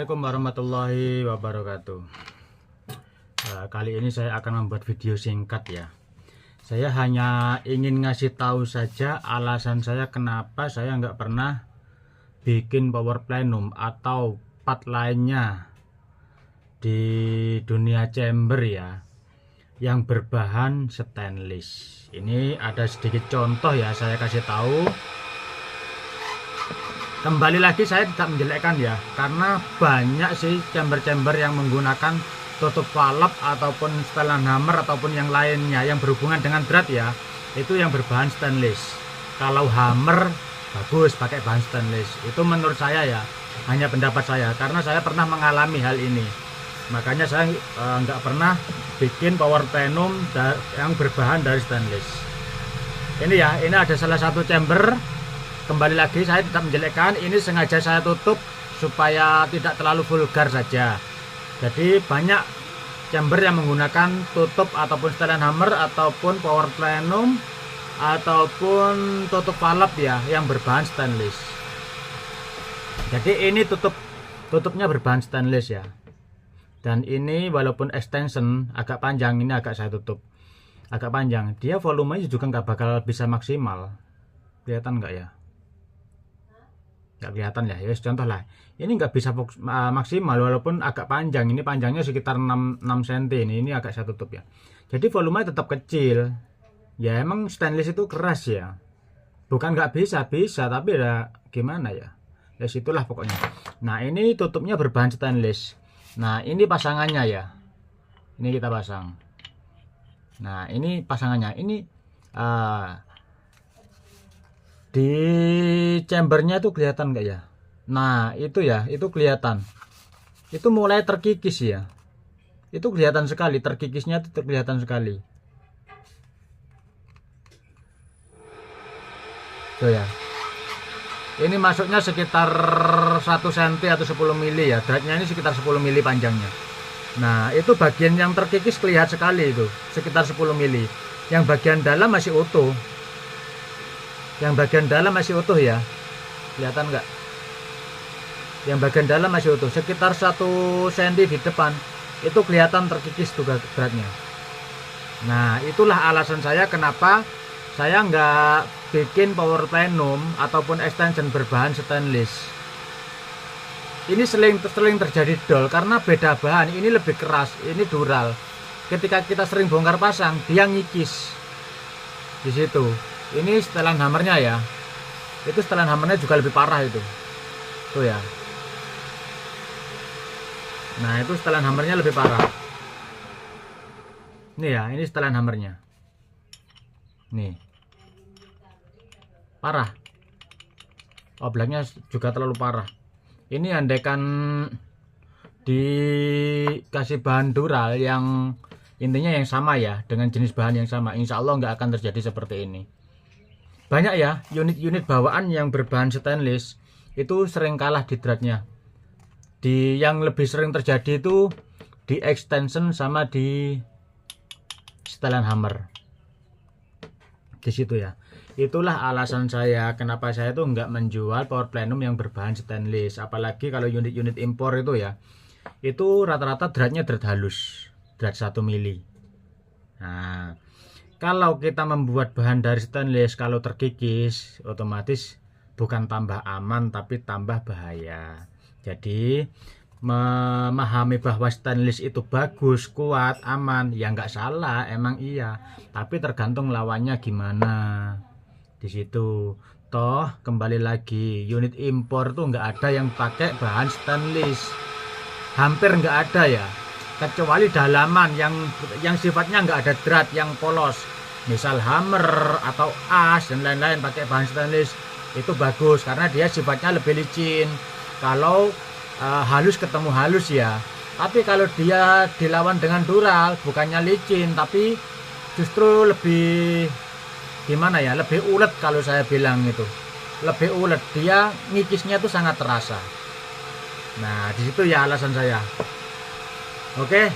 Assalamualaikum warahmatullahi wabarakatuh. Kali ini saya akan membuat video singkat ya. Saya hanya ingin ngasih tahu saja alasan saya kenapa saya nggak pernah bikin power plenum atau part lainnya di dunia chamber ya, yang berbahan stainless. Ini ada sedikit contoh ya, saya kasih tahu. Kembali lagi saya tidak menjelekkan ya, karena banyak sih chamber-chamber yang menggunakan tutup valve ataupun setelan hammer ataupun yang lainnya yang berhubungan dengan drat ya, itu yang berbahan stainless. Kalau hammer bagus pakai bahan stainless, itu menurut saya ya, hanya pendapat saya, karena saya pernah mengalami hal ini. Makanya saya nggak pernah bikin power plenum yang berbahan dari stainless. Ini ya, ini ada salah satu chamber. Kembali lagi saya tidak menjelekkan, ini sengaja saya tutup supaya tidak terlalu vulgar saja. Jadi banyak chamber yang menggunakan tutup ataupun setelan hammer ataupun power plenum ataupun tutup valve ya yang berbahan stainless. Jadi ini tutupnya berbahan stainless ya. Dan ini walaupun extension agak panjang, ini agak saya tutup agak panjang, dia volumenya juga nggak bakal bisa maksimal. Kelihatan nggak ya? Nggak kelihatan ya, ya contoh lah, ini nggak bisa maksimal walaupun agak panjang. Ini panjangnya sekitar 6 cm, ini agak saya tutup ya. Jadi volumenya tetap kecil ya, emang stainless itu keras ya, bukan nggak bisa tapi ya gimana ya, ya situlah pokoknya. Nah ini tutupnya berbahan stainless. Nah ini pasangannya ya, ini kita pasang. Nah ini pasangannya, ini di chambernya tuh kelihatan nggak ya? Nah itu ya, itu kelihatan, itu mulai terkikis ya, itu kelihatan sekali, terkikisnya itu kelihatan sekali tuh ya. Ini masuknya sekitar 1 cm atau 10 mili ya, dratnya ini sekitar 10 mili panjangnya. Nah itu bagian yang terkikis kelihatan sekali, itu sekitar 10 mili. Yang bagian dalam masih utuh, yang bagian dalam masih utuh ya, kelihatan nggak? Yang bagian dalam masih utuh, sekitar 1 cm di depan itu kelihatan terkikis tuh dratnya. Nah itulah alasan saya kenapa saya nggak bikin power plenum ataupun extension berbahan stainless. Ini sering terjadi dol karena beda bahan, ini lebih keras, ini dural. Ketika kita sering bongkar pasang, dia ngikis di situ. Ini setelan hammernya ya, itu setelan hammernya juga lebih parah itu tuh ya. Nah itu setelan hammernya lebih parah. Ini ya, ini setelan hammernya nih, parah. Oblaknya juga terlalu parah. Ini andaikan dikasih bahan dural yang intinya yang sama ya, dengan jenis bahan yang sama, insya Allah nggak akan terjadi seperti ini. Banyak ya unit-unit bawaan yang berbahan stainless itu sering kalah di dratnya. Yang lebih sering terjadi itu di extension sama di setelan hammer di situ ya. Itulah alasan saya kenapa saya tuh nggak menjual power plenum yang berbahan stainless. Apalagi kalau unit-unit impor itu ya, itu rata-rata dratnya drat halus, drat 1 mili. Nah kalau kita membuat bahan dari stainless, kalau terkikis otomatis bukan tambah aman tapi tambah bahaya. Jadi memahami bahwa stainless itu bagus, kuat, aman, ya nggak salah, emang iya. Tapi tergantung lawannya gimana di situ. Toh kembali lagi, unit impor tuh nggak ada yang pakai bahan stainless, hampir nggak ada ya. Kecuali dalaman yang sifatnya nggak ada drat yang polos, misal hammer atau as dan lain-lain pakai bahan stainless, itu bagus karena dia sifatnya lebih licin. Kalau halus ketemu halus ya, tapi kalau dia dilawan dengan dural bukannya licin tapi justru lebih gimana ya, lebih ulet. Kalau saya bilang itu lebih ulet, dia ngikisnya tuh sangat terasa. Nah di situ ya alasan saya. Oke,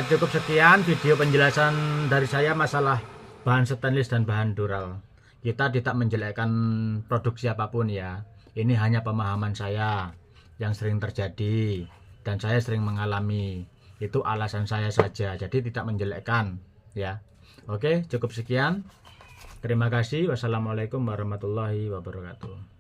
cukup sekian video penjelasan dari saya masalah bahan stainless dan bahan dural. Kita tidak menjelekkan produk siapapun ya, ini hanya pemahaman saya. yang sering terjadi dan saya sering mengalami. Itu alasan saya saja, jadi tidak menjelekkan ya. Oke, cukup sekian. Terima kasih. Wassalamualaikum warahmatullahi wabarakatuh.